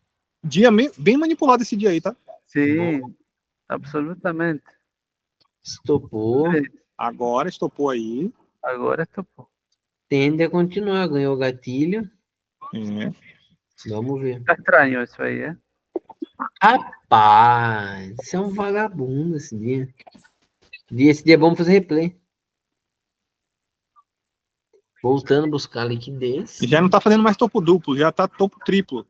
Dia bem manipulado esse dia aí, tá?
Sí, absolutamente.
Estopou,
Agora estopou aí.
Agora estopou.
tende a continuar, ganhou o gatilho.
É.
Vamos ver.
Está extraño eso ahí, ¿eh?
Rapaz, isso é um vagabundo esse dia. Esse dia é bom fazer replay. Voltando a buscar liquidez.
Já não tá fazendo mais topo duplo, já tá topo triplo.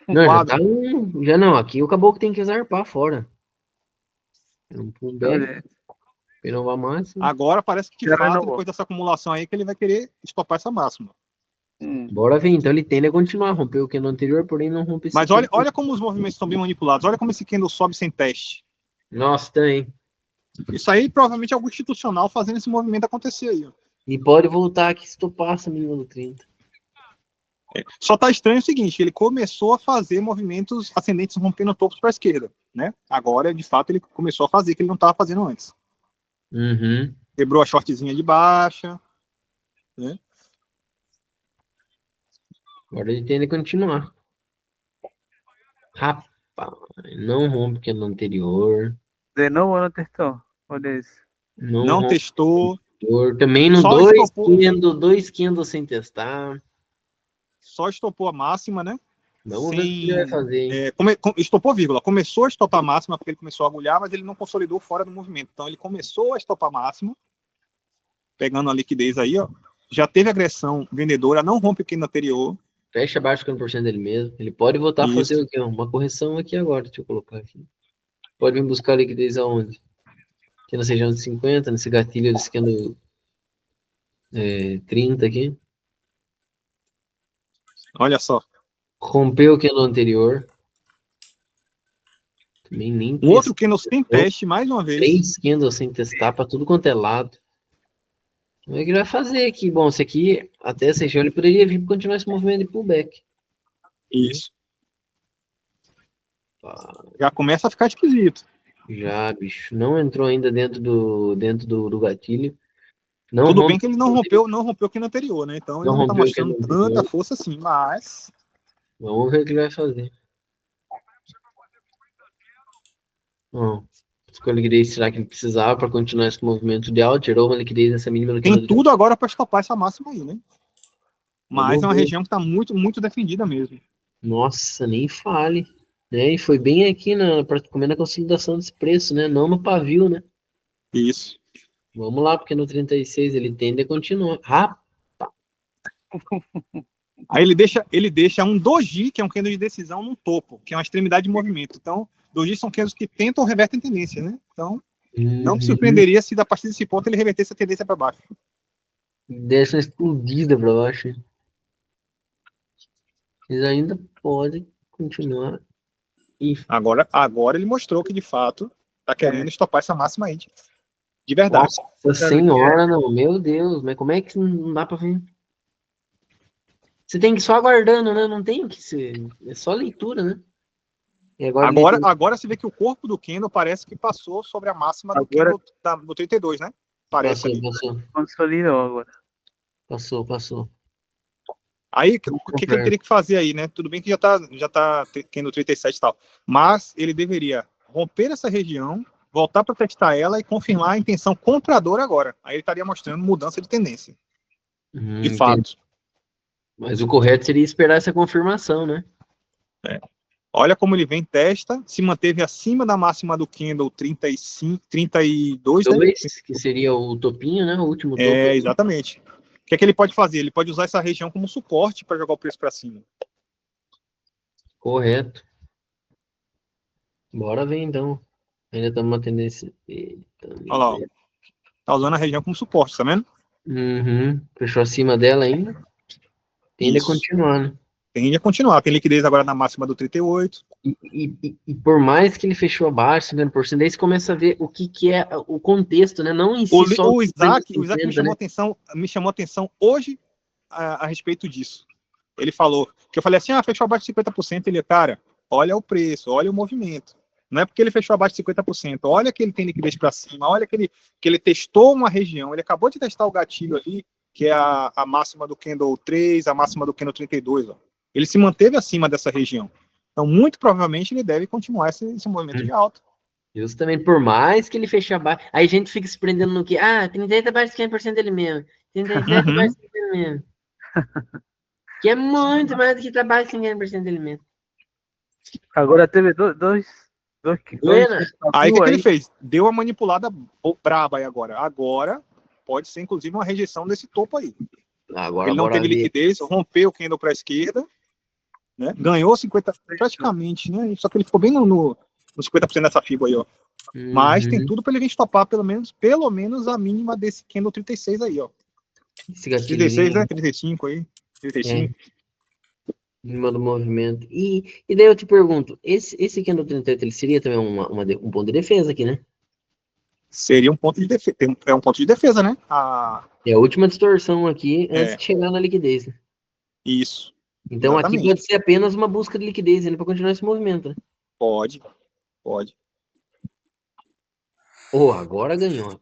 Não, já
quadro.
tá já não, aqui o caboclo tem que zarpar fora. É um pullback,
Olha,
renovar máximo.
Agora parece que de
Já
fato,
renovou.
depois dessa acumulação aí, que ele vai querer estopar essa máxima.
Bora ver, então ele tende a continuar, rompeu o candle anterior, porém não rompe esse
Mas
candle.
olha como os movimentos estão bem manipulados. Olha como esse candle sobe sem teste.
Nossa, tem.
Isso aí provavelmente é algo institucional fazendo esse movimento acontecer aí. Ó.
E pode voltar aqui se tu passa mínimo do 30.
Só tá estranho o seguinte, ele começou a fazer movimentos ascendentes rompendo topos para a esquerda, né? Agora, de fato, ele começou a fazer que ele não estava fazendo antes.
Uhum.
Quebrou a shortzinha de baixa, né?
Agora ele tende a continuar. Rapaz, não rompe o candle anterior.
de nuevo no testó. Olha isso.
Não
rompe
testou,
o anterior. Também no
Só
2
estopou.
dois candles sem testar.
só estopou a máxima, né?
Vamos ver o que ele vai fazer, hein?
Estopou, vírgula. Começou a estopar a máxima porque ele começou a agulhar, mas ele não consolidou fora do movimento. Então ele começou a estopar a máxima, pegando a liquidez aí, ó. Já teve agressão vendedora, não rompe o candle anterior.
Fecha abaixo 50% dele mesmo. Ele pode voltar a fazer o quê? Uma correção aqui agora. Deixa eu colocar aqui. Pode vir buscar a liquidez aonde? Aqui na região de 50, nesse gatilho desse candle 30 aqui.
Olha só.
Rompeu o candle anterior. Também nem
Um outro candle sem teste, mais uma vez.
3 candles sem testar para tudo quanto é lado. Como é que ele vai fazer aqui? Bom, esse aqui, até essa região, ele poderia vir para continuar esse movimento de pullback.
Isso. Já começa a ficar esquisito.
Já, bicho. Não entrou ainda dentro do gatilho. Não
Tudo
rompe,
bem que ele não rompeu o candle anterior, né? Então ele não tá
rompeu o
mostrando
candle
tanta
anterior.
força assim, mas...
Vamos ver o que ele vai fazer. Ficou a liquidez, será que ele precisava para continuar esse movimento de alta? Tirou uma liquidez nessa mínima no
Tem
candle.
tudo agora para estopar essa máxima aí, né? Mas
Vamos
é uma
ver.
região que está muito, muito defendida mesmo.
Nossa, nem fale. Né? E foi bem aqui praticamente na consolidação desse preço, né? Não no pavio, né?
Isso.
Vamos lá, porque no 36 ele tende a continuar. Rapaz,
Aí ele deixa um doji, que é um candle de decisão, num topo, que é uma extremidade de movimento. Então, doji são candles que tentam ou revertem tendência, né? Então, não me surpreenderia se a partir desse ponto ele revertesse a tendência para baixo.
Dessa explodida para baixo. Eles ainda podem continuar. E
Agora ele mostrou que, de fato, está querendo estopar essa máxima aí. De verdade.
Nossa senhora, não. Meu Deus, mas como é que não dá para ver? Você tem que ir só aguardando, né? Não tem que ser. É só leitura, né? E
agora você vê que o corpo do candle parece que passou sobre a máxima do candle do 32, né? Parece
passou.
Consolidou agora.
Passou.
Aí, o que ele teria que fazer aí, né? Tudo bem que já tá tendo 37 e tal. Mas ele deveria romper essa região, voltar para testar ela e confirmar a intenção compradora agora. Aí ele estaria mostrando mudança de tendência. De fato.
Mas o correto seria esperar essa confirmação, né?
Olha como ele vem, testa, se manteve acima da máxima do candle 35, 32, né?
2, que seria o topinho, né? O último topo.
Exatamente. O que é que ele pode fazer? Ele pode usar essa região como suporte para jogar o preço para cima.
Correto. Bora ver então. Ainda estamos uma tendência. Eita,
Olha lá, ó. Tá usando a região como suporte, tá vendo?
Uhum. Fechou acima dela ainda. Tende a
Isso.
continuar, né?
Tende a continuar. Tem liquidez agora na máxima do 38.
E por mais que ele fechou abaixo, 50%, daí você começa a ver o que é o contexto, né? Não em si só
O Isaac me
50%,
chamou atenção hoje a respeito disso. Ele falou, que eu falei assim, fechou abaixo de 50%, ele, cara, olha o preço, olha o movimento. Não é porque ele fechou abaixo de 50%, olha que ele tem liquidez para cima, olha que ele testou uma região, ele acabou de testar o gatilho ali, que é a máxima do candle 3, a máxima do candle 32, ó. Ele se manteve acima dessa região. Então, muito provavelmente, ele deve continuar esse movimento de alta.
Justamente, por mais que ele feche abaixo. Aí a gente fica se prendendo no que? 38 abaixo de 50% dele mesmo. 37 abaixo de 50% dele mesmo. Que é muito mais do que tá abaixo de 50% dele mesmo.
Agora teve dois
Buena.
Aí o que ele fez? Deu uma manipulada braba aí agora. Agora pode ser, inclusive, uma rejeição desse topo aí.
Agora,
ele não teve liquidez, rompeu o candle para a esquerda, né? Ganhou 50% praticamente, né? Só que ele ficou bem no 50% dessa FIBA aí, ó. Mas tem tudo para ele vir estopar pelo menos a mínima desse candle 36 aí, ó.
Esse gatilho
36, né? 35 aí. 35.
Mínima do movimento. E daí eu te pergunto, esse candle 38, ele seria também um ponto de defesa aqui, né?
Seria um ponto de defesa. É um ponto de defesa, né?
É a última distorção aqui antes de chegar na liquidez. Né?
Isso.
Então
Exatamente.
aqui pode ser apenas uma busca de liquidez para continuar esse movimento. Né?
Pode.
Agora ganhou.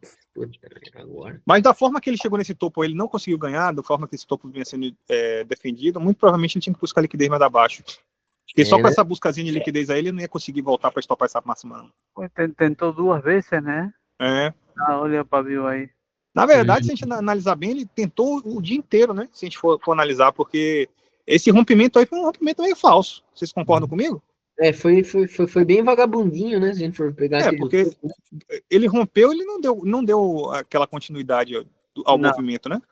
Agora.
Mas da forma que ele chegou nesse topo, ele não conseguiu ganhar, da forma que esse topo vinha sendo defendido, muito provavelmente ele tinha que buscar liquidez mais abaixo. Porque só com essa buscazinha de liquidez aí, ele não ia conseguir voltar para estopar essa máxima.
Tentou 2 vezes, né? Olha o pavio aí.
Na verdade, se a gente analisar bem, ele tentou o dia inteiro, né? Se a gente for analisar, porque esse rompimento aí foi um rompimento meio falso. Vocês concordam comigo?
Foi bem vagabundinho, né? Se a gente for pegar
porque ele rompeu, ele não deu aquela continuidade ao movimento, né?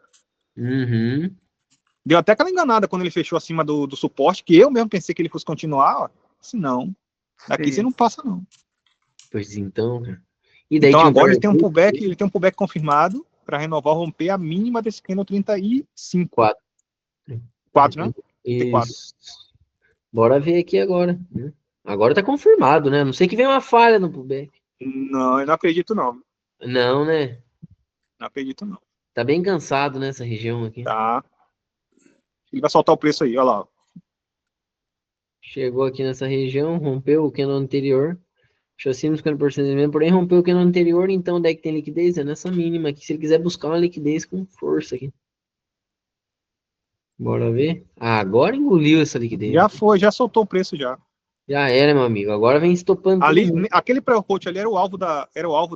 Uhum.
Deu até aquela enganada quando ele fechou acima do suporte, que eu mesmo pensei que ele fosse continuar, ó. Se não, daqui você não passa, não.
Pois então, cara. E daí
então agora ele tem um pullback confirmado para renovar, romper a mínima desse candle 35. 4, né?
Isso. Bora ver aqui agora. Agora tá confirmado, né? Não sei que vem uma falha no pullback.
Não, eu não acredito, não.
Não, né?
Não acredito, não.
Tá bem cansado nessa região aqui.
Tá. Ele vai soltar o preço aí, olha lá.
Chegou aqui nessa região, rompeu o candle anterior. Fechou acima dos 50% mesmo, porém rompeu o candle anterior, então o deck tem liquidez, é nessa mínima aqui. Se ele quiser buscar uma liquidez com força aqui. Bora ver. Agora engoliu essa liquidez.
Já soltou o preço já.
Já era, meu amigo. Agora vem estopando
ali, aquele pré-coach ali era o alvo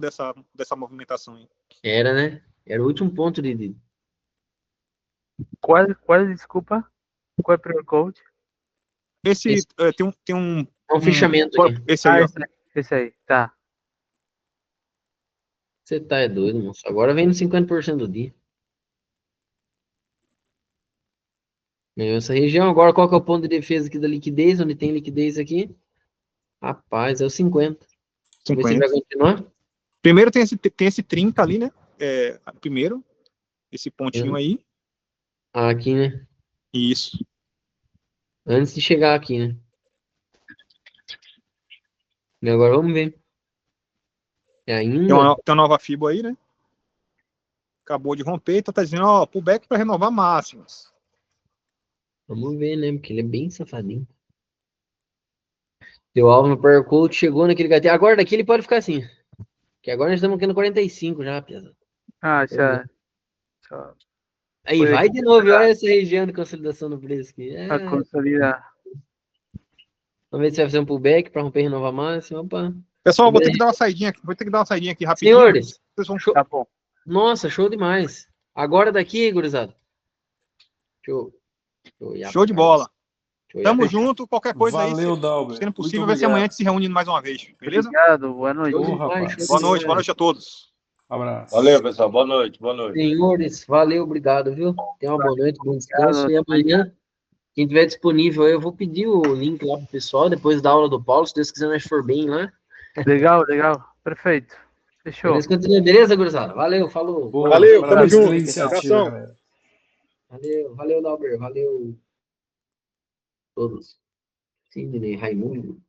dessa movimentação aí.
Era, né? Era o último ponto de...
Qual, desculpa? Qual é o pré-coach?
Esse tem um...
É um fechamento aqui.
Esse aí,
esse aí, tá.
Você tá doido, moço. Agora vem no 50% do dia. Ganhou essa região. Agora qual que é o ponto de defesa aqui da liquidez? Onde tem liquidez aqui? Rapaz, é o 50. Vamos ver se vai continuar.
Primeiro tem esse 30 ali, né? Primeiro, esse pontinho aí.
Aqui, né?
Isso.
Antes de chegar aqui, né? E agora vamos ver. Ainda...
Tem uma nova FIBA aí, né? Acabou de romper, então tá dizendo, ó, pullback para renovar máximas.
Vamos ver, né? Porque ele é bem safadinho. Deu alvo no Power Coach, chegou naquele gatilho. Agora daqui ele pode ficar assim. Que agora nós estamos aqui no 45 já, pesado.
Já.
Aí vai de novo, olha essa região de consolidação no preço aqui.
A consolidar.
Vamos ver se vai fazer um pullback para romper e renovar máxima. Opa.
Pessoal, vou ter que dar uma saidinha aqui, rapidinho.
Senhores,
show.
Tá bom.
Nossa, show demais. Agora daqui, gurizada. Show
de bola.
Deixa eu olhar
Tamo
aqui.
junto, qualquer coisa aí,
Valeu, Dalber.
sendo possível,
Muito
vai ser
obrigado.
amanhã a gente se reúne mais uma vez, beleza?
Obrigado, boa noite.
Show de
Ô,
bola,
rapaz.
show de
Boa noite
bola.
a todos.
Abraço.
Valeu, pessoal. Boa noite. Boa noite.
Senhores, valeu, obrigado, viu? Tenha uma boa noite, bom descanso.
Obrigado.
E amanhã, quem tiver disponível, eu vou pedir o link lá pro pessoal, depois da aula do Paulo, se Deus quiser, nós for bem lá.
Legal, legal. Perfeito. Fechou.
Beleza, continua. Beleza, gurizada? Valeu, falou.
Boa,
Valeu, tamo
parabéns
junto.
pela iniciativa,
Abração.
galera.
Valeu, valeu, Dalber. Valeu todos. Sidney, Raimundo.